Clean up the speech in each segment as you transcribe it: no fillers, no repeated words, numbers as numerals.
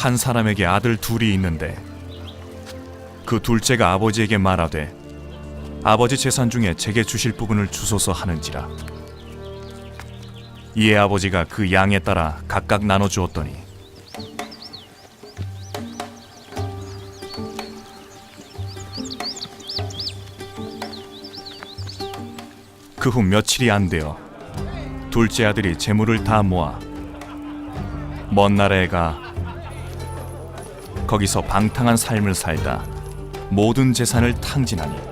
한 사람에게 아들 둘이 있는데 그 둘째가 아버지에게 말하되 아버지 재산 중에 제게 주실 부분을 주소서 하는지라. 이에 아버지가 그 양에 따라 각각 나눠 주었더니 그 후 며칠이 안 되어 둘째 아들이 재물을 다 모아 먼 나라에 가 거기서 방탕한 삶을 살다 모든 재산을 탕진하니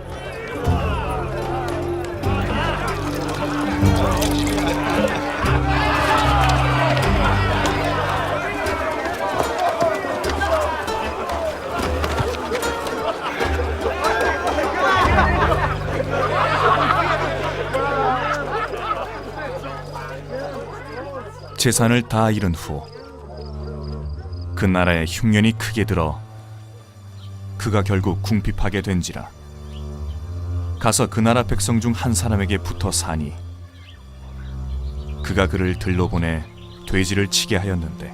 재산을 다 잃은 후 그 나라에 흉년이 크게 들어 그가 결국 궁핍하게 된지라. 가서 그 나라 백성 중 한 사람에게 붙어 사니 그가 그를 들러보내 돼지를 치게 하였는데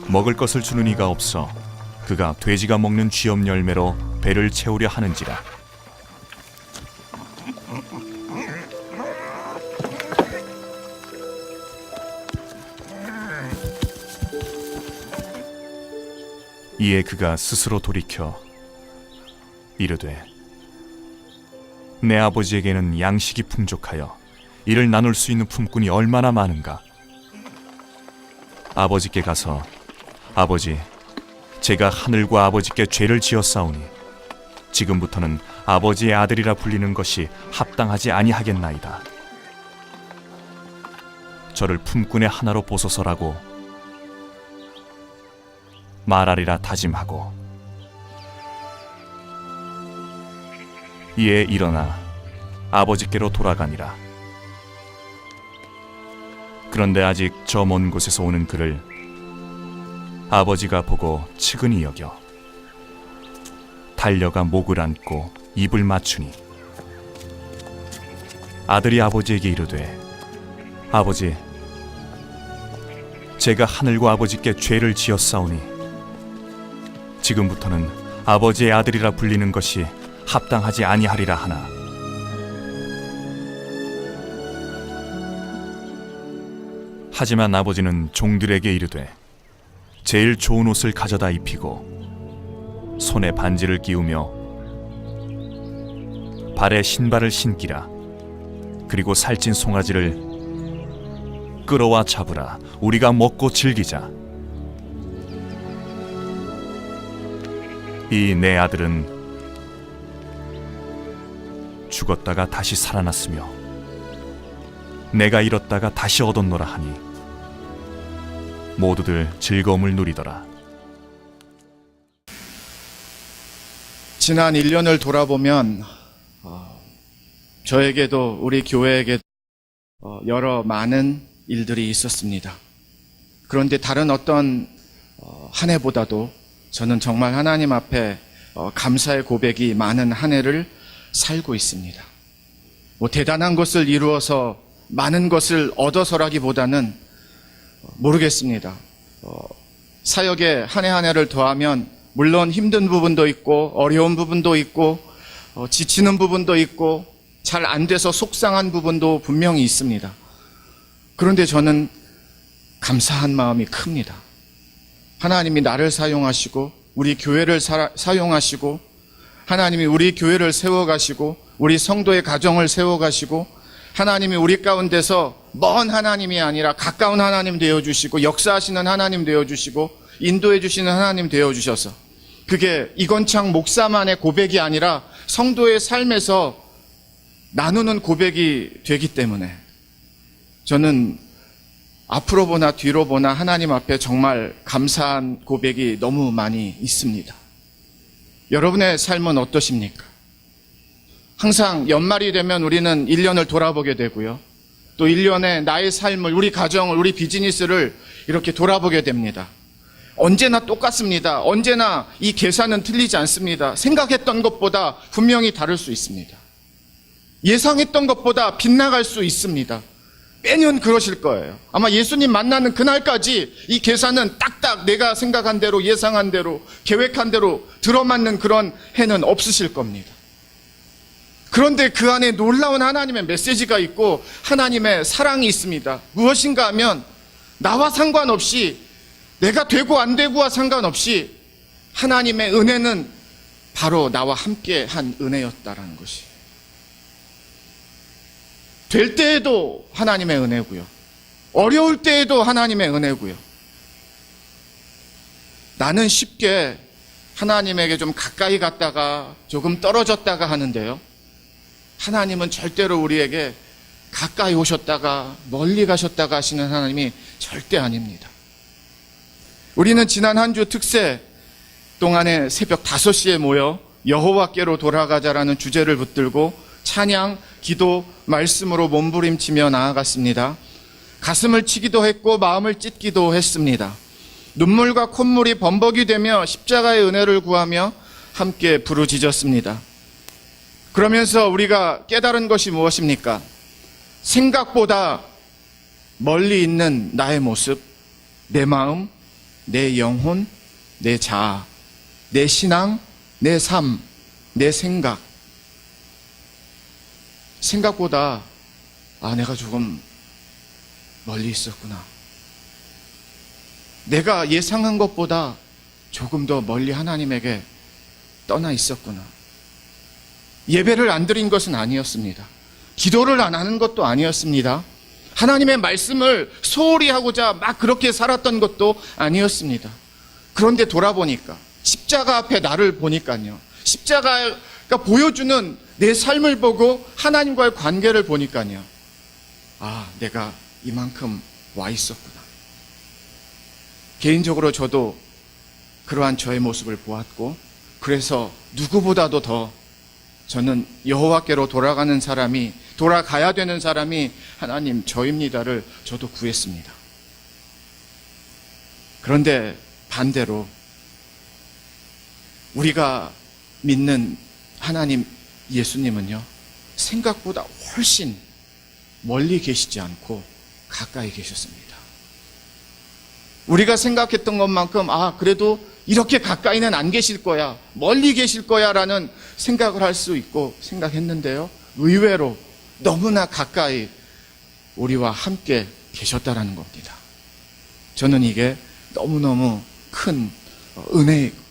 먹을 것을 주는 이가 없어 그가 돼지가 먹는 쥐업 열매로 배를 채우려 하는지라. 이에 그가 스스로 돌이켜 이르되 내 아버지에게는 양식이 풍족하여 이를 나눌 수 있는 품꾼이 얼마나 많은가. 아버지께 가서 아버지, 제가 하늘과 아버지께 죄를 지었사오니 지금부터는 아버지의 아들이라 불리는 것이 합당하지 아니하겠나이다. 저를 품꾼의 하나로 보소서라고 말하리라 다짐하고 이에 일어나 아버지께로 돌아가니라. 그런데 아직 저 먼 곳에서 오는 그를 아버지가 보고 측은히 여겨 달려가 목을 안고 입을 맞추니 아들이 아버지에게 이르되 아버지, 제가 하늘과 아버지께 죄를 지었사오니 지금부터는 아버지의 아들이라 불리는 것이 합당하지 아니하리라 하나 하지만 아버지는 종들에게 이르되 제일 좋은 옷을 가져다 입히고 손에 반지를 끼우며 발에 신발을 신기라. 그리고 살찐 송아지를 끌어와 잡으라. 우리가 먹고 즐기자. 이 내 아들은 죽었다가 다시 살아났으며 내가 잃었다가 다시 얻었노라 하니 모두들 즐거움을 누리더라. 지난 1년을 돌아보면 저에게도 우리 교회에게도 여러 많은 일들이 있었습니다. 그런데 다른 어떤 한 해보다도 저는 정말 하나님 앞에 감사의 고백이 많은 한 해를 살고 있습니다. 뭐 대단한 것을 이루어서 많은 것을 얻어서라기보다는 모르겠습니다. 사역에 한 해 한 해를 더하면 물론 힘든 부분도 있고 어려운 부분도 있고 지치는 부분도 있고 잘 안 돼서 속상한 부분도 분명히 있습니다. 그런데 저는 감사한 마음이 큽니다. 하나님이 나를 사용하시고 우리 교회를 사용하시고 하나님이 우리 교회를 세워가시고 우리 성도의 가정을 세워가시고 하나님이 우리 가운데서 먼 하나님이 아니라 가까운 하나님 되어주시고 역사하시는 하나님 되어주시고 인도해 주시는 하나님 되어주셔서 그게 이건창 목사만의 고백이 아니라 성도의 삶에서 나누는 고백이 되기 때문에 저는 앞으로 보나 뒤로 보나 하나님 앞에 정말 감사한 고백이 너무 많이 있습니다. 여러분의 삶은 어떠십니까? 항상 연말이 되면 우리는 1년을 돌아보게 되고요. 또 1년에 나의 삶을, 우리 가정을, 우리 비즈니스를 이렇게 돌아보게 됩니다. 언제나 똑같습니다. 언제나 이 계산은 틀리지 않습니다. 생각했던 것보다 분명히 다를 수 있습니다. 예상했던 것보다 빗나갈 수 있습니다. 매년 그러실 거예요. 아마 예수님 만나는 그날까지 이 계산은 딱딱 내가 생각한 대로, 예상한 대로, 계획한 대로 들어맞는 그런 해는 없으실 겁니다. 그런데 그 안에 놀라운 하나님의 메시지가 있고 하나님의 사랑이 있습니다. 무엇인가 하면 나와 상관없이, 내가 되고 안 되고와 상관없이 하나님의 은혜는 바로 나와 함께 한 은혜였다라는 것이. 될 때에도 하나님의 은혜고요. 어려울 때에도 하나님의 은혜고요. 나는 쉽게 하나님에게 좀 가까이 갔다가 조금 떨어졌다가 하는데요. 하나님은 절대로 우리에게 가까이 오셨다가 멀리 가셨다가 하시는 하나님이 절대 아닙니다. 우리는 지난 한 주 특세 동안에 새벽 5시에 모여 여호와께로 돌아가자라는 주제를 붙들고 찬양, 기도, 말씀으로 몸부림치며 나아갔습니다. 가슴을 치기도 했고 마음을 찢기도 했습니다. 눈물과 콧물이 범벅이 되며 십자가의 은혜를 구하며 함께 부르짖었습니다. 그러면서 우리가 깨달은 것이 무엇입니까? 생각보다 멀리 있는 나의 모습, 내 마음, 내 영혼, 내 자아, 내 신앙, 내 삶, 내 생각. 생각보다 내가 조금 멀리 있었구나. 내가 예상한 것보다 조금 더 멀리 하나님에게 떠나 있었구나. 예배를 안 드린 것은 아니었습니다. 기도를 안 하는 것도 아니었습니다. 하나님의 말씀을 소홀히 하고자 막 그렇게 살았던 것도 아니었습니다. 그런데 돌아보니까, 십자가 앞에 나를 보니까요, 십자가가 보여주는 내 삶을 보고 하나님과의 관계를 보니까요, 내가 이만큼 와 있었구나. 개인적으로 저도 그러한 저의 모습을 보았고, 그래서 누구보다도 더 저는 여호와께로 돌아가는 사람이, 돌아가야 되는 사람이 하나님 저입니다를 저도 구했습니다. 그런데 반대로 우리가 믿는 하나님 예수님은요, 생각보다 훨씬 멀리 계시지 않고 가까이 계셨습니다. 우리가 생각했던 것만큼 그래도 이렇게 가까이는 안 계실 거야, 멀리 계실 거야 라는 생각을 할 수 있고 생각했는데요, 의외로 너무나 가까이 우리와 함께 계셨다라는 겁니다. 저는 이게 너무너무 큰 은혜이고,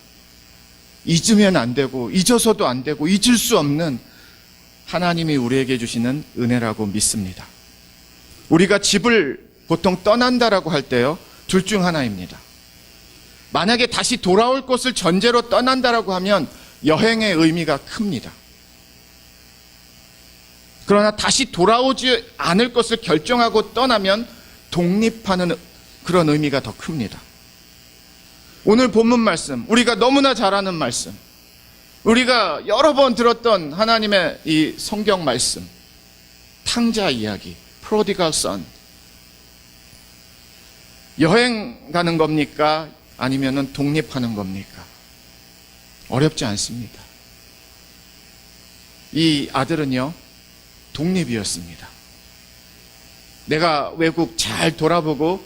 잊으면 안 되고 잊어서도 안 되고 잊을 수 없는 하나님이 우리에게 주시는 은혜라고 믿습니다. 우리가 집을 보통 떠난다라고 할 때요, 둘 중 하나입니다. 만약에 다시 돌아올 곳을 전제로 떠난다라고 하면 여행의 의미가 큽니다. 그러나 다시 돌아오지 않을 것을 결정하고 떠나면 독립하는 그런 의미가 더 큽니다. 오늘 본문 말씀, 우리가 너무나 잘 아는 말씀, 우리가 여러 번 들었던 하나님의 이 성경 말씀, 탕자 이야기, prodigal son. 여행 가는 겁니까? 아니면은 독립하는 겁니까? 어렵지 않습니다. 이 아들은요, 독립이었습니다. 내가 외국 잘 돌아보고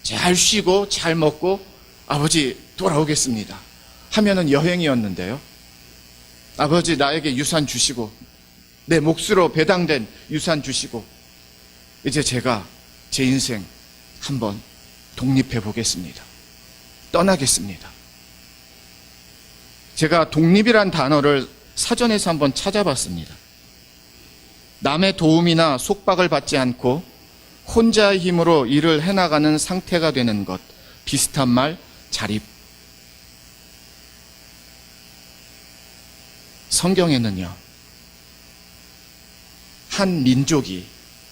잘 쉬고 잘 먹고 아버지 돌아오겠습니다 하면은 여행이었는데요, 아버지 나에게 유산 주시고 내 몫으로 배당된 유산 주시고 이제 제가 제 인생 한번 독립해 보겠습니다, 떠나겠습니다. 제가 독립이란 단어를 사전에서 한번 찾아봤습니다. 남의 도움이나 속박을 받지 않고 혼자의 힘으로 일을 해나가는 상태가 되는 것, 비슷한 말, 자립. 성경에는요, 한 민족이,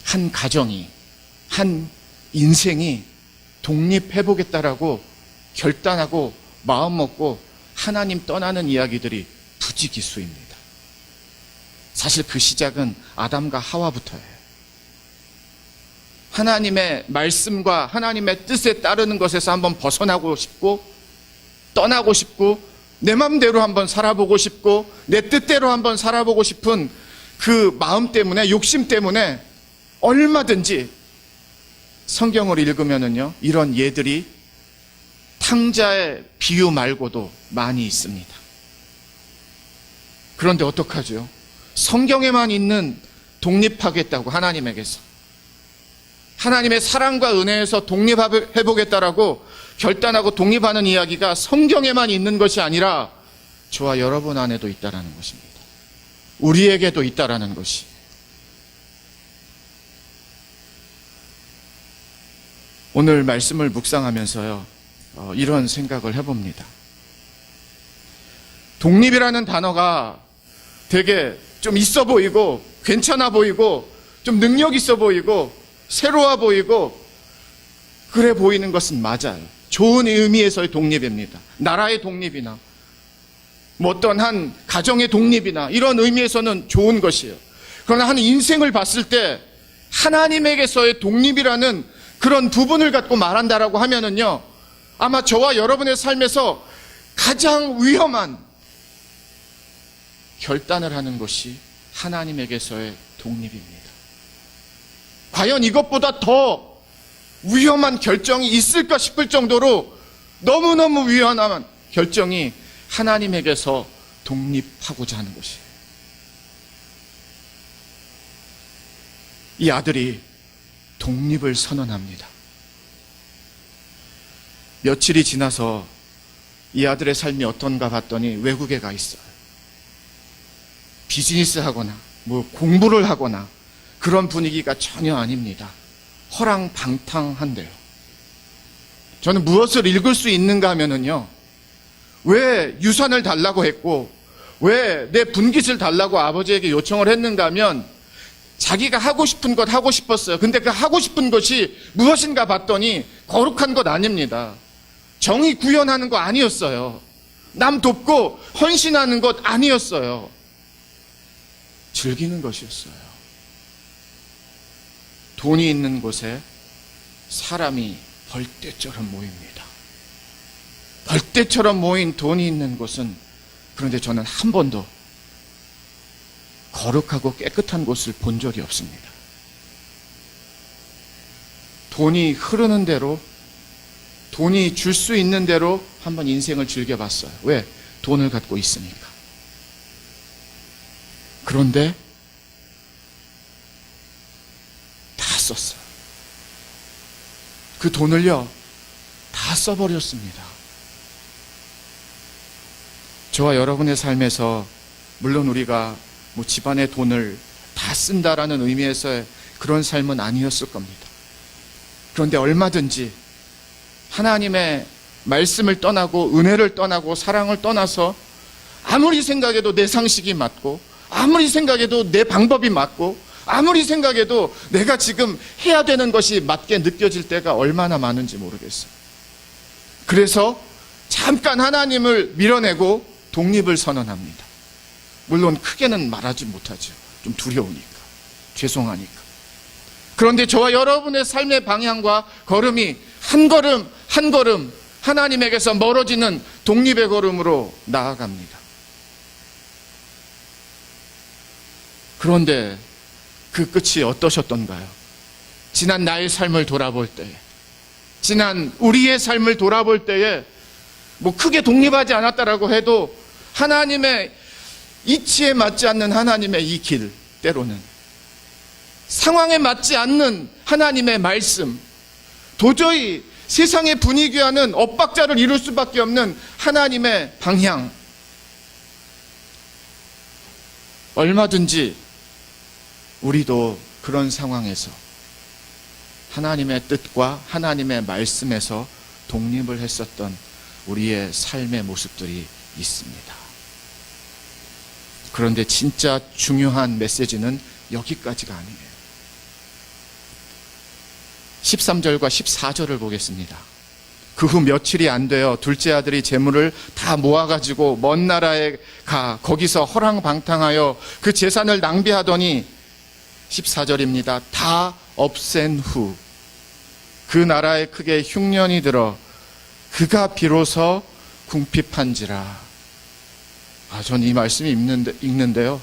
한 가정이, 한 인생이 독립해보겠다라고 결단하고 마음먹고 하나님 떠나는 이야기들이 부지기수입니다. 사실 그 시작은 아담과 하와부터예요. 하나님의 말씀과 하나님의 뜻에 따르는 것에서 한번 벗어나고 싶고, 떠나고 싶고, 내 마음대로 한번 살아보고 싶고, 내 뜻대로 한번 살아보고 싶은 그 마음 때문에, 욕심 때문에 얼마든지 성경을 읽으면은요, 이런 예들이 탕자의 비유 말고도 많이 있습니다. 그런데 어떡하죠? 성경에만 있는 독립하겠다고 하나님에게서, 하나님의 사랑과 은혜에서 독립해보겠다라고 결단하고 독립하는 이야기가 성경에만 있는 것이 아니라 저와 여러분 안에도 있다라는 것입니다. 우리에게도 있다라는 것이. 오늘 말씀을 묵상하면서요, 이런 생각을 해봅니다. 독립이라는 단어가 되게 좀 있어 보이고 괜찮아 보이고 좀 능력 있어 보이고 새로워 보이고 그래 보이는 것은 맞아요. 좋은 의미에서의 독립입니다. 나라의 독립이나 뭐 어떤 한 가정의 독립이나 이런 의미에서는 좋은 것이에요. 그러나 한 인생을 봤을 때 하나님에게서의 독립이라는 그런 부분을 갖고 말한다라고 하면은요, 아마 저와 여러분의 삶에서 가장 위험한 결단을 하는 것이 하나님에게서의 독립입니다. 과연 이것보다 더 위험한 결정이 있을까 싶을 정도로 너무너무 위험한 결정이 하나님에게서 독립하고자 하는 것이에요. 이 아들이 독립을 선언합니다. 며칠이 지나서 이 아들의 삶이 어떤가 봤더니 외국에 가 있어요. 비즈니스 하거나 뭐 공부를 하거나 그런 분위기가 전혀 아닙니다. 허랑방탕한데요. 저는 무엇을 읽을 수 있는가 하면은요, 왜 유산을 달라고 했고 왜 내 분깃을 달라고 아버지에게 요청을 했는가 하면 자기가 하고 싶은 것 하고 싶었어요. 근데 그 하고 싶은 것이 무엇인가 봤더니 거룩한 것 아닙니다. 정의 구현하는 거 아니었어요. 남 돕고 헌신하는 것 아니었어요. 즐기는 것이었어요. 돈이 있는 곳에 사람이 벌떼처럼 모입니다. 벌떼처럼 모인 돈이 있는 곳은, 그런데 저는 한 번도 거룩하고 깨끗한 곳을 본 적이 없습니다. 돈이 흐르는 대로, 돈이 줄 수 있는 대로 한번 인생을 즐겨봤어요. 왜? 돈을 갖고 있으니까. 그런데 다 썼어요. 그 돈을요, 다 써버렸습니다. 저와 여러분의 삶에서 물론 우리가 뭐 집안의 돈을 다 쓴다라는 의미에서의 그런 삶은 아니었을 겁니다. 그런데 얼마든지 하나님의 말씀을 떠나고 은혜를 떠나고 사랑을 떠나서 아무리 생각해도 내 상식이 맞고 아무리 생각해도 내 방법이 맞고 아무리 생각해도 내가 지금 해야 되는 것이 맞게 느껴질 때가 얼마나 많은지 모르겠어요. 그래서 잠깐 하나님을 밀어내고 독립을 선언합니다. 물론 크게는 말하지 못하죠. 좀 두려우니까, 죄송하니까. 그런데 저와 여러분의 삶의 방향과 걸음이 한 걸음 한 걸음 하나님에게서 멀어지는 독립의 걸음으로 나아갑니다. 그런데 그 끝이 어떠셨던가요? 지난 나의 삶을 돌아볼 때에, 지난 우리의 삶을 돌아볼 때에 뭐 크게 독립하지 않았다라고 해도 하나님의 이치에 맞지 않는 하나님의 이 길, 때로는 상황에 맞지 않는 하나님의 말씀, 도저히 세상의 분위기와는 엇박자를 이룰 수밖에 없는 하나님의 방향, 얼마든지 우리도 그런 상황에서 하나님의 뜻과 하나님의 말씀에서 독립을 했었던 우리의 삶의 모습들이 있습니다. 그런데 진짜 중요한 메시지는 여기까지가 아니에요. 13절과 14절을 보겠습니다. 그 후 며칠이 안 되어 둘째 아들이 재물을 다 모아가지고 먼 나라에 가 거기서 허랑방탕하여 그 재산을 낭비하더니 14절입니다. 다 없앤 후 그 나라에 크게 흉년이 들어 그가 비로소 궁핍한지라. 전 이 말씀이 읽는데요.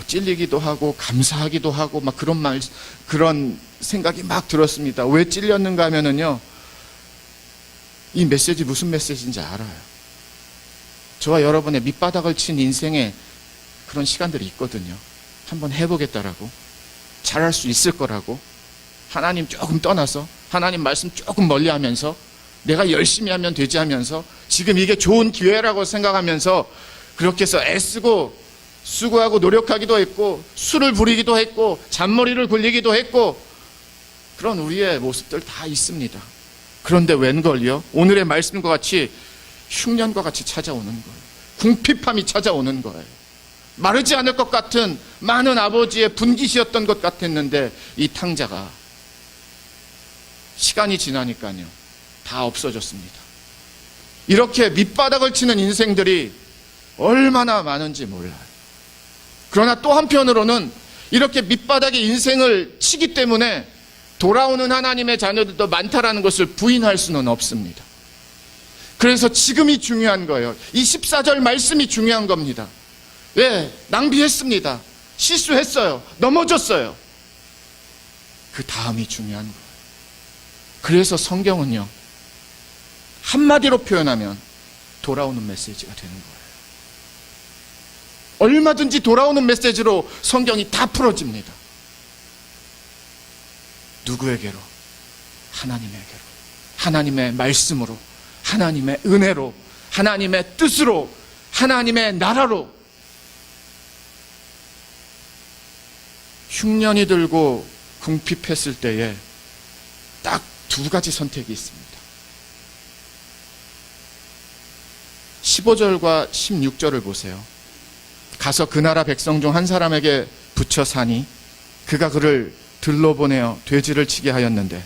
찔리기도 하고 감사하기도 하고 막 그런 생각이 막 들었습니다. 왜 찔렸는가 하면은요, 이 메시지 무슨 메시지인지 알아요. 저와 여러분의 밑바닥을 친 인생에 그런 시간들이 있거든요. 한번 해보겠다라고, 잘할 수 있을 거라고, 하나님 조금 떠나서 하나님 말씀 조금 멀리하면서 내가 열심히 하면 되지 하면서 지금 이게 좋은 기회라고 생각하면서 그렇게 해서 애쓰고 수고하고 노력하기도 했고 술을 부리기도 했고 잔머리를 굴리기도 했고 그런 우리의 모습들 다 있습니다. 그런데 웬걸요? 오늘의 말씀과 같이 흉년과 같이 찾아오는 거예요. 궁핍함이 찾아오는 거예요. 마르지 않을 것 같은 많은 아버지의 분깃이었던 것 같았는데 이 탕자가 시간이 지나니까요 다 없어졌습니다. 이렇게 밑바닥을 치는 인생들이 얼마나 많은지 몰라요. 그러나 또 한편으로는 이렇게 밑바닥의 인생을 치기 때문에 돌아오는 하나님의 자녀들도 많다라는 것을 부인할 수는 없습니다. 그래서 지금이 중요한 거예요. 이 14절 말씀이 중요한 겁니다. 예, 낭비했습니다. 실수했어요. 넘어졌어요. 그 다음이 중요한 거예요. 그래서 성경은요, 한마디로 표현하면 돌아오는 메시지가 되는 거예요. 얼마든지 돌아오는 메시지로 성경이 다 풀어집니다. 누구에게로? 하나님에게로. 하나님의 말씀으로, 하나님의 은혜로, 하나님의 뜻으로, 하나님의 나라로. 흉년이 들고 궁핍했을 때에 딱 두 가지 선택이 있습니다. 15절과 16절을 보세요. 가서 그 나라 백성 중 한 사람에게 붙여 사니 그가 그를 들러 보내어 돼지를 치게 하였는데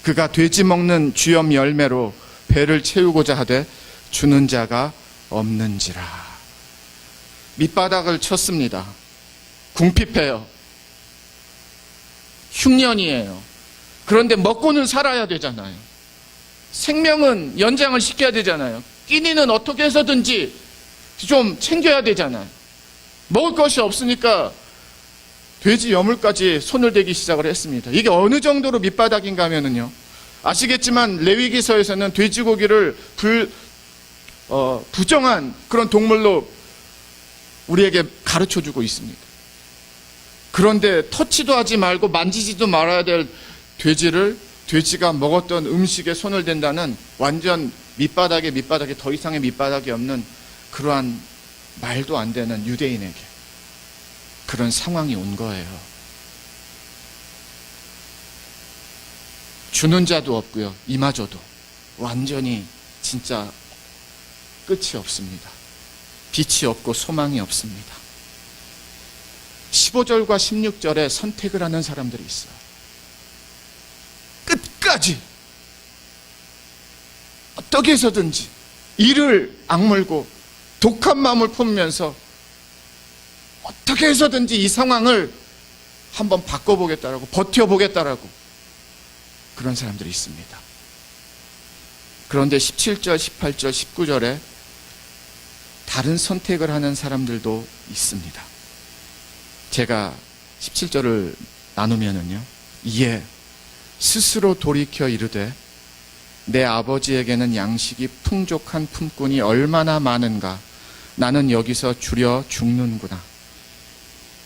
그가 돼지 먹는 쥐염 열매로 배를 채우고자 하되 주는 자가 없는지라. 밑바닥을 쳤습니다. 궁핍해요. 흉년이에요. 그런데 먹고는 살아야 되잖아요. 생명은 연장을 시켜야 되잖아요. 끼니는 어떻게 해서든지 좀 챙겨야 되잖아요. 먹을 것이 없으니까 돼지 여물까지 손을 대기 시작을 했습니다. 이게 어느 정도로 밑바닥인가 하면은요, 아시겠지만 레위기서에서는 돼지고기를 부정한 그런 동물로 우리에게 가르쳐주고 있습니다. 그런데 터치도 하지 말고 만지지도 말아야 될 돼지가 먹었던 음식에 손을 댄다는 완전 밑바닥에 더 이상의 밑바닥이 없는 그러한 말도 안 되는 유대인에게 그런 상황이 온 거예요. 주는 자도 없고요, 이마저도 완전히 진짜 끝이 없습니다. 빛이 없고 소망이 없습니다. 15절과 16절에 선택을 하는 사람들이 있어요. 끝까지 어떻게 해서든지 이를 악물고 독한 마음을 품으면서 어떻게 해서든지 이 상황을 한번 바꿔보겠다라고, 버텨보겠다라고 그런 사람들이 있습니다. 그런데 17절, 18절, 19절에 다른 선택을 하는 사람들도 있습니다. 제가 17절을 나누면은요, 이에 스스로 돌이켜 이르되 내 아버지에게는 양식이 풍족한 품꾼이 얼마나 많은가. 나는 여기서 줄여 죽는구나.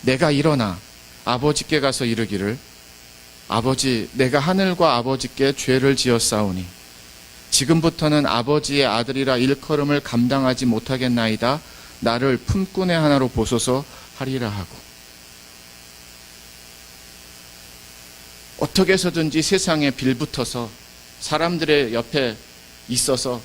내가 일어나 아버지께 가서 이르기를 아버지, 내가 하늘과 아버지께 죄를 지었사오니 지금부터는 아버지의 아들이라 일컬음을 감당하지 못하겠나이다. 나를 품꾼의 하나로 보소서 하리라 하고. 어떻게 해서든지 세상에 빌붙어서 사람들의 옆에 있어서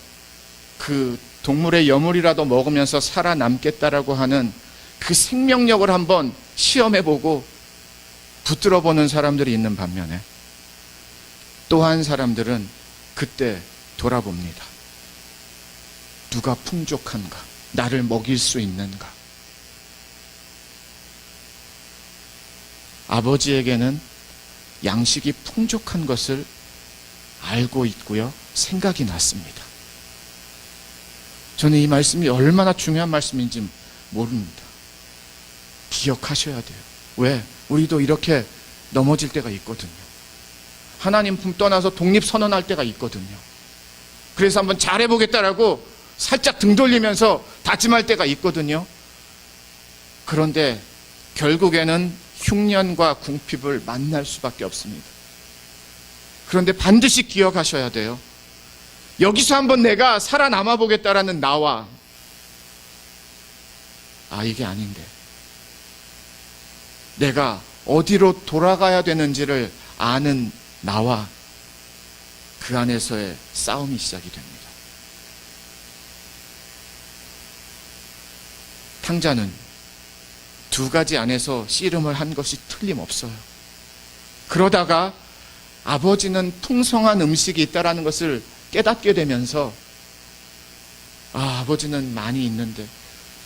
그 동물의 여물이라도 먹으면서 살아남겠다라고 하는 그 생명력을 한번 시험해보고 붙들어보는 사람들이 있는 반면에 또 한 사람들은 그때 돌아봅니다. 누가 풍족한가? 나를 먹일 수 있는가? 아버지에게는 양식이 풍족한 것을 알고 있고요, 생각이 났습니다. 저는 이 말씀이 얼마나 중요한 말씀인지 모릅니다. 기억하셔야 돼요. 왜? 우리도 이렇게 넘어질 때가 있거든요. 하나님 품 떠나서 독립선언할 때가 있거든요. 그래서 한번 잘해보겠다라고 살짝 등 돌리면서 다짐할 때가 있거든요. 그런데 결국에는 흉년과 궁핍을 만날 수밖에 없습니다. 그런데 반드시 기억하셔야 돼요. 여기서 한번 내가 살아남아 보겠다라는 나와, 이게 아닌데 내가 어디로 돌아가야 되는지를 아는 나와 그 안에서의 싸움이 시작이 됩니다. 탕자는 두 가지 안에서 씨름을 한 것이 틀림없어요. 그러다가 아버지는 풍성한 음식이 있다라는 것을 깨닫게 되면서 아버지는 많이 있는데,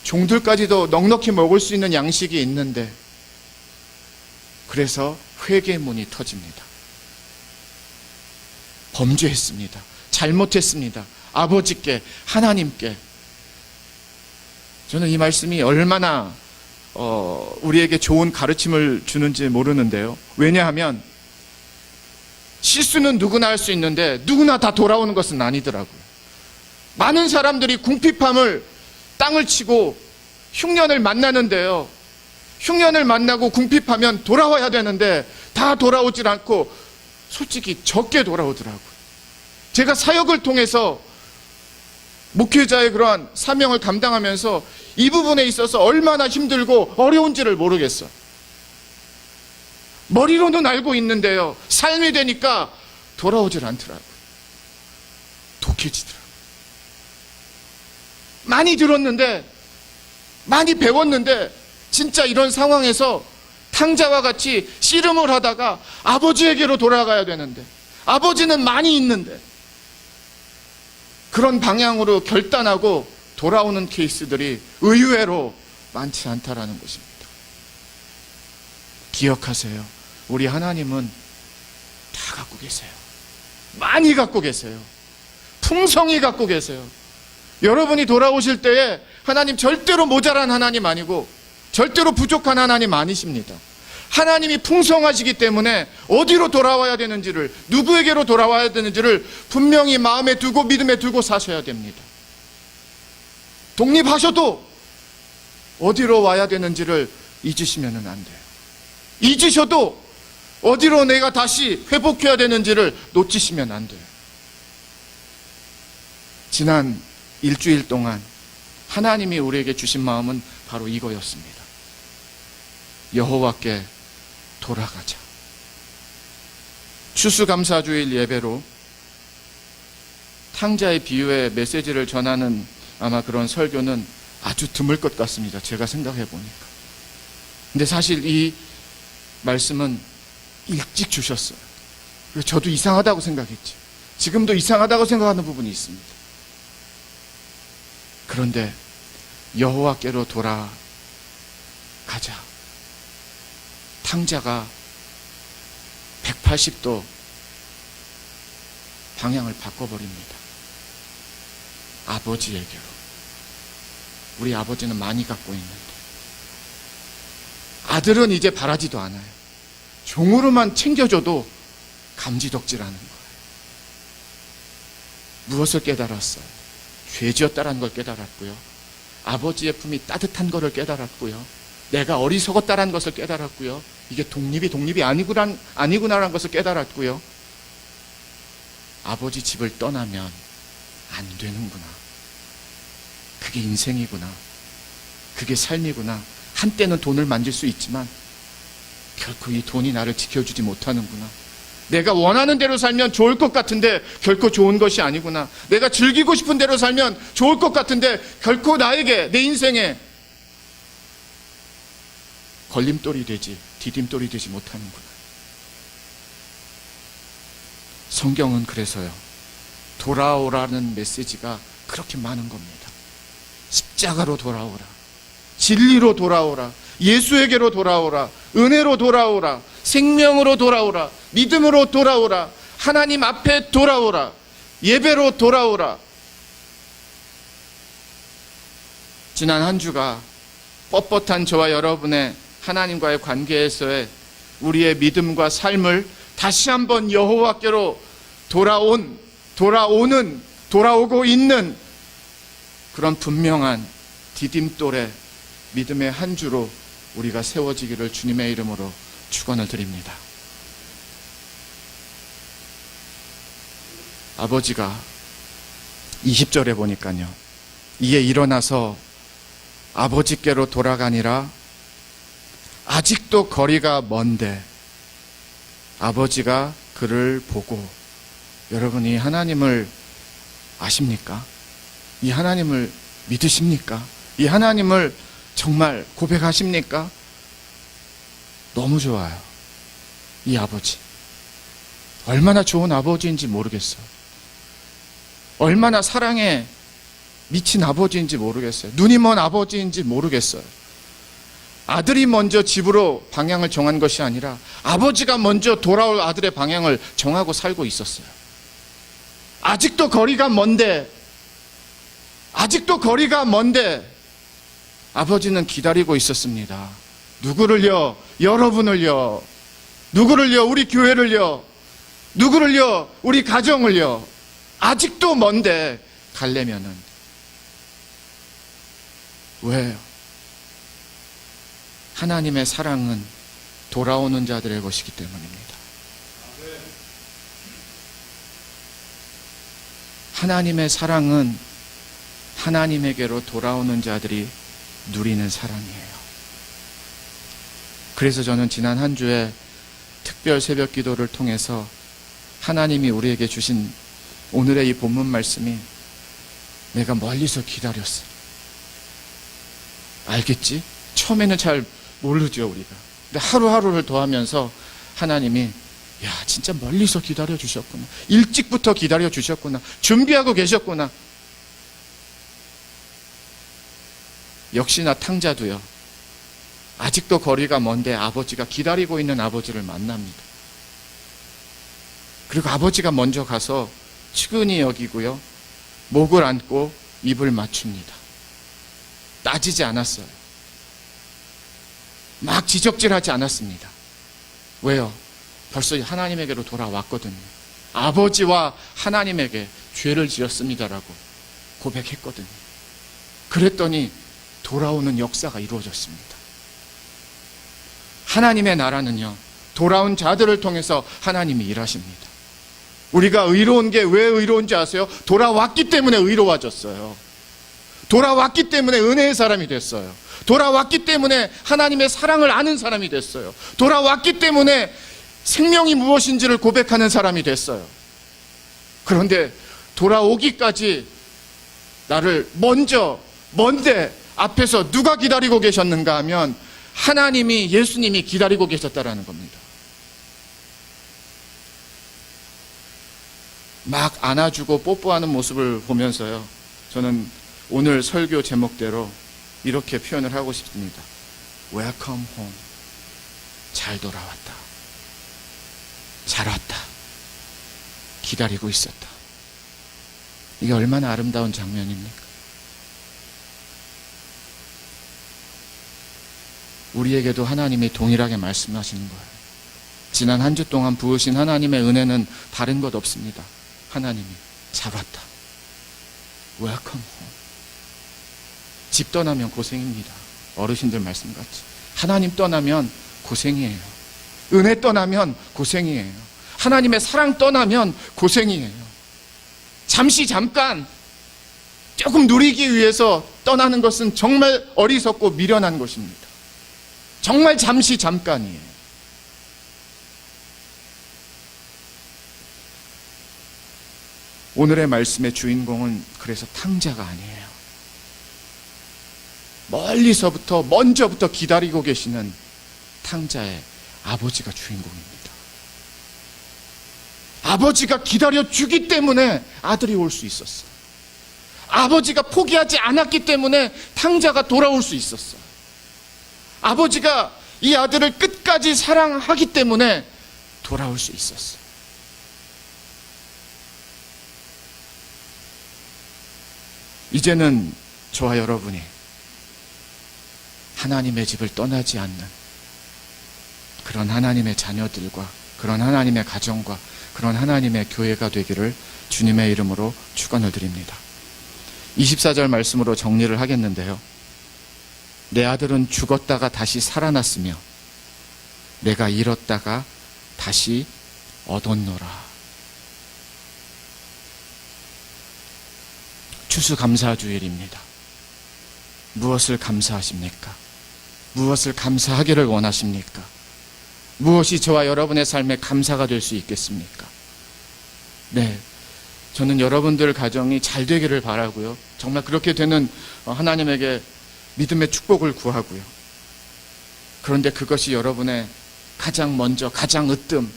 종들까지도 넉넉히 먹을 수 있는 양식이 있는데, 그래서 회개문이 터집니다. 범죄했습니다. 잘못했습니다. 아버지께, 하나님께. 저는 이 말씀이 얼마나 우리에게 좋은 가르침을 주는지 모르는데요. 왜냐하면 실수는 누구나 할 수 있는데 누구나 다 돌아오는 것은 아니더라고요. 많은 사람들이 궁핍함을 땅을 치고 흉년을 만나는데요. 흉년을 만나고 궁핍하면 돌아와야 되는데 다 돌아오질 않고 솔직히 적게 돌아오더라고요. 제가 사역을 통해서 목회자의 그러한 사명을 감당하면서 이 부분에 있어서 얼마나 힘들고 어려운지를 모르겠어요. 머리로는 알고 있는데요, 삶이 되니까 돌아오질 않더라고요. 독해지더라고요. 많이 들었는데, 많이 배웠는데, 진짜 이런 상황에서 탕자와 같이 씨름을 하다가 아버지에게로 돌아가야 되는데, 아버지는 많이 있는데, 그런 방향으로 결단하고 돌아오는 케이스들이 의외로 많지 않다라는 것입니다. 기억하세요. 우리 하나님은 다 갖고 계세요. 많이 갖고 계세요. 풍성히 갖고 계세요. 여러분이 돌아오실 때에 하나님 절대로 모자란 하나님 아니고 절대로 부족한 하나님 아니십니다. 하나님이 풍성하시기 때문에 어디로 돌아와야 되는지를, 누구에게로 돌아와야 되는지를 분명히 마음에 두고 믿음에 두고 사셔야 됩니다. 독립하셔도 어디로 와야 되는지를 잊으시면 안 돼요. 잊으셔도 어디로 내가 다시 회복해야 되는지를 놓치시면 안 돼요. 지난 일주일 동안 하나님이 우리에게 주신 마음은 바로 이거였습니다. 여호와께 돌아가자. 추수감사주일 예배로 탕자의 비유의 메시지를 전하는 아마 그런 설교는 아주 드물 것 같습니다. 제가 생각해 보니까. 근데 사실 이 말씀은 일찍 주셨어요. 저도 이상하다고 생각했지. 지금도 이상하다고 생각하는 부분이 있습니다. 그런데 여호와께로 돌아가자. 탕자가 180도 방향을 바꿔버립니다. 아버지에게로. 우리 아버지는 많이 갖고 있는데 아들은 이제 바라지도 않아요. 종으로만 챙겨줘도 감지덕지라는 거예요. 무엇을 깨달았어요? 죄지었다라는 걸 깨달았고요. 아버지의 품이 따뜻한 것을 깨달았고요. 내가 어리석었다라는 것을 깨달았고요. 이게 독립이 아니구나라는 것을 깨달았고요. 아버지 집을 떠나면 안 되는구나. 그게 인생이구나. 그게 삶이구나. 한때는 돈을 만질 수 있지만 결코 이 돈이 나를 지켜주지 못하는구나. 내가 원하는 대로 살면 좋을 것 같은데 결코 좋은 것이 아니구나. 내가 즐기고 싶은 대로 살면 좋을 것 같은데 결코 나에게, 내 인생에 걸림돌이 되지, 디딤돌이 되지 못하는구나. 성경은 그래서요, 돌아오라는 메시지가 그렇게 많은 겁니다. 십자가로 돌아오라. 진리로 돌아오라. 예수에게로 돌아오라. 은혜로 돌아오라. 생명으로 돌아오라. 믿음으로 돌아오라. 하나님 앞에 돌아오라. 예배로 돌아오라. 지난 한 주가 뻣뻣한 저와 여러분의 하나님과의 관계에서의 우리의 믿음과 삶을 다시 한번 여호와께로 돌아오고 있는 그런 분명한 디딤돌의 믿음의 한 주로 우리가 세워지기를 주님의 이름으로 축원을 드립니다. 아버지가 20절에 보니까요, 이에 일어나서 아버지께로 돌아가니라. 아직도 거리가 먼데 아버지가 그를 보고, 여러분이 하나님을 아십니까? 이 하나님을 믿으십니까? 이 하나님을 정말 고백하십니까? 너무 좋아요. 이 아버지 얼마나 좋은 아버지인지 모르겠어요. 얼마나 사랑에 미친 아버지인지 모르겠어요. 눈이 먼 아버지인지 모르겠어요. 아들이 먼저 집으로 방향을 정한 것이 아니라 아버지가 먼저 돌아올 아들의 방향을 정하고 살고 있었어요. 아직도 거리가 먼데 아버지는 기다리고 있었습니다. 누구를요? 여러분을요. 누구를요? 우리 교회를요. 누구를요? 우리 가정을요. 아직도 먼데 가려면은 왜요? 하나님의 사랑은 돌아오는 자들의 것이기 때문입니다. 하나님의 사랑은 하나님에게로 돌아오는 자들이 누리는 사랑이에요. 그래서 저는 지난 한 주에 특별 새벽 기도를 통해서 하나님이 우리에게 주신 오늘의 이 본문 말씀이 내가 멀리서 기다렸어. 알겠지? 처음에는 잘 모르죠, 우리가. 근데 하루하루를 더하면서 하나님이 야, 진짜 멀리서 기다려 주셨구나. 일찍부터 기다려 주셨구나. 준비하고 계셨구나. 역시나 탕자도요. 아직도 거리가 먼데 아버지가 기다리고 있는 아버지를 만납니다. 그리고 아버지가 먼저 가서 측은히 여기고요. 목을 안고 입을 맞춥니다. 따지지 않았어요. 막 지적질하지 않았습니다. 왜요? 벌써 하나님에게로 돌아왔거든요. 아버지와 하나님에게 죄를 지었습니다라고 고백했거든요. 그랬더니 돌아오는 역사가 이루어졌습니다. 하나님의 나라는요, 돌아온 자들을 통해서 하나님이 일하십니다. 우리가 의로운 게 왜 의로운지 아세요? 돌아왔기 때문에 의로워졌어요. 돌아왔기 때문에 은혜의 사람이 됐어요. 돌아왔기 때문에 하나님의 사랑을 아는 사람이 됐어요. 돌아왔기 때문에 생명이 무엇인지를 고백하는 사람이 됐어요. 그런데 돌아오기까지 나를 먼데 앞에서 누가 기다리고 계셨는가 하면 하나님이, 예수님이 기다리고 계셨다라는 겁니다. 막 안아주고 뽀뽀하는 모습을 보면서요, 저는 오늘 설교 제목대로 이렇게 표현을 하고 싶습니다. Welcome home. 잘 돌아왔다. 잘 왔다. 기다리고 있었다. 이게 얼마나 아름다운 장면입니까? 우리에게도 하나님이 동일하게 말씀하시는 거예요. 지난 한 주 동안 부으신 하나님의 은혜는 다른 것 없습니다. 하나님이 잘 왔다. Welcome home. 집 떠나면 고생입니다. 어르신들 말씀같이. 하나님 떠나면 고생이에요. 은혜 떠나면 고생이에요. 하나님의 사랑 떠나면 고생이에요. 잠깐 조금 누리기 위해서 떠나는 것은 정말 어리석고 미련한 것입니다. 정말 잠깐이에요. 오늘의 말씀의 주인공은 그래서 탕자가 아니에요. 먼저부터 기다리고 계시는 탕자의 아버지가 주인공입니다. 아버지가 기다려주기 때문에 아들이 올 수 있었어요. 아버지가 포기하지 않았기 때문에 탕자가 돌아올 수 있었어요. 아버지가 이 아들을 끝까지 사랑하기 때문에 돌아올 수 있었어요. 이제는 저와 여러분이 하나님의 집을 떠나지 않는 그런 하나님의 자녀들과 그런 하나님의 가정과 그런 하나님의 교회가 되기를 주님의 이름으로 축원을 드립니다. 24절 말씀으로 정리를 하겠는데요. 내 아들은 죽었다가 다시 살아났으며 내가 잃었다가 다시 얻었노라. 추수감사주일입니다. 무엇을 감사하십니까? 무엇을 감사하기를 원하십니까? 무엇이 저와 여러분의 삶에 감사가 될 수 있겠습니까? 네, 저는 여러분들 가정이 잘 되기를 바라고요. 정말 그렇게 되는 하나님에게 믿음의 축복을 구하고요. 그런데 그것이 여러분의 가장 먼저, 가장 으뜸,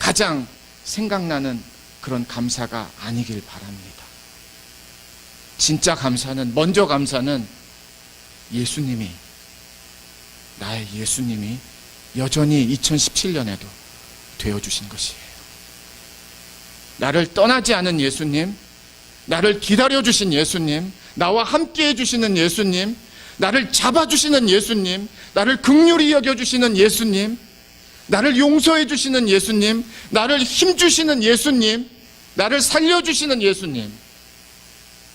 가장 생각나는 그런 감사가 아니길 바랍니다. 진짜 감사는, 먼저 감사는 예수님이, 나의 예수님이 여전히 2017년에도 되어주신 것이에요. 나를 떠나지 않은 예수님, 나를 기다려주신 예수님, 나와 함께 해주시는 예수님, 나를 잡아주시는 예수님, 나를 긍휼히 여겨주시는 예수님, 나를 용서해주시는 예수님, 나를 힘주시는 예수님, 나를 살려주시는 예수님,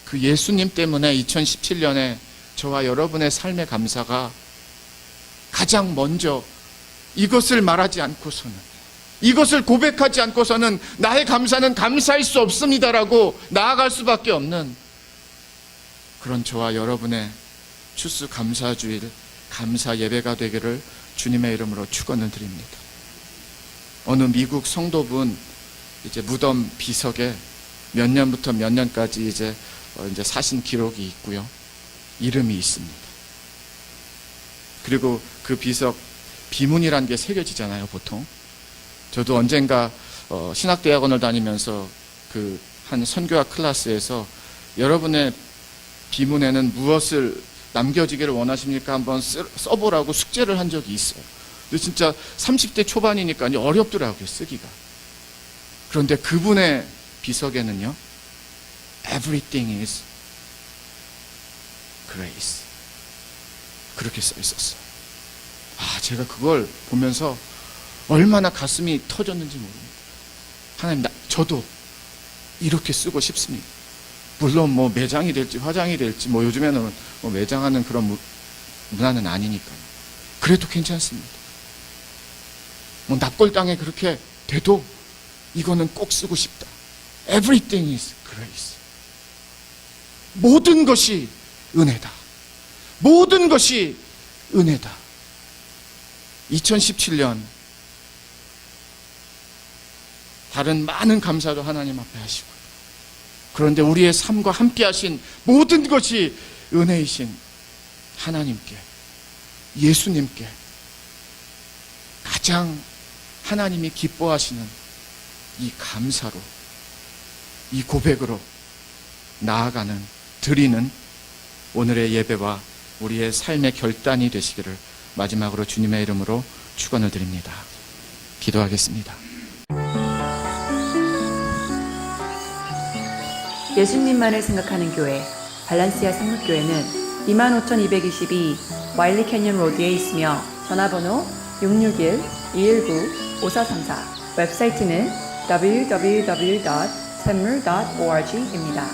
그 예수님 때문에 2017년에 저와 여러분의 삶의 감사가 가장 먼저, 이것을 말하지 않고서는, 이것을 고백하지 않고서는 나의 감사는 감사할 수 없습니다라고 나아갈 수밖에 없는 그런 저와 여러분의 추수감사주일, 감사 예배가 되기를 주님의 이름으로 축원을 드립니다. 어느 미국 성도분 이제 무덤 비석에 몇 년부터 몇 년까지 이제 사신 기록이 있고요. 이름이 있습니다. 그리고 그 비석 비문이라는 게 새겨지잖아요, 보통. 저도 언젠가 신학대학원을 다니면서 그 한 선교학 클래스에서 여러분의 비문에는 무엇을 남겨지기를 원하십니까? 한번 써보라고 숙제를 한 적이 있어요. 근데 진짜 30대 초반이니까 어렵더라고요, 쓰기가. 그런데 그분의 비석에는요, Everything is grace. 그렇게 써 있었어요. 제가 그걸 보면서 얼마나 가슴이 터졌는지 모릅니다. 하나님, 저도 이렇게 쓰고 싶습니다. 물론 뭐 매장이 될지 화장이 될지 요즘에는 매장하는 그런 문화는 아니니까요. 그래도 괜찮습니다. 납골 땅에 그렇게 돼도 이거는 꼭 쓰고 싶다. Everything is grace. 모든 것이 은혜다. 모든 것이 은혜다. 2017년 다른 많은 감사도 하나님 앞에 하시고, 그런데 우리의 삶과 함께 하신 모든 것이 은혜이신 하나님께, 예수님께 가장 하나님이 기뻐하시는 이 감사로, 이 고백으로 나아가는, 드리는 오늘의 예배와 우리의 삶의 결단이 되시기를 마지막으로 주님의 이름으로 축원을 드립니다. 기도하겠습니다. 예수님만을 생각하는 교회 발란시아 상륙교회는 25,222 와일리 캐년 로드에 있으며 전화번호 661-219-5434, 웹사이트는 www.샘물.org입니다.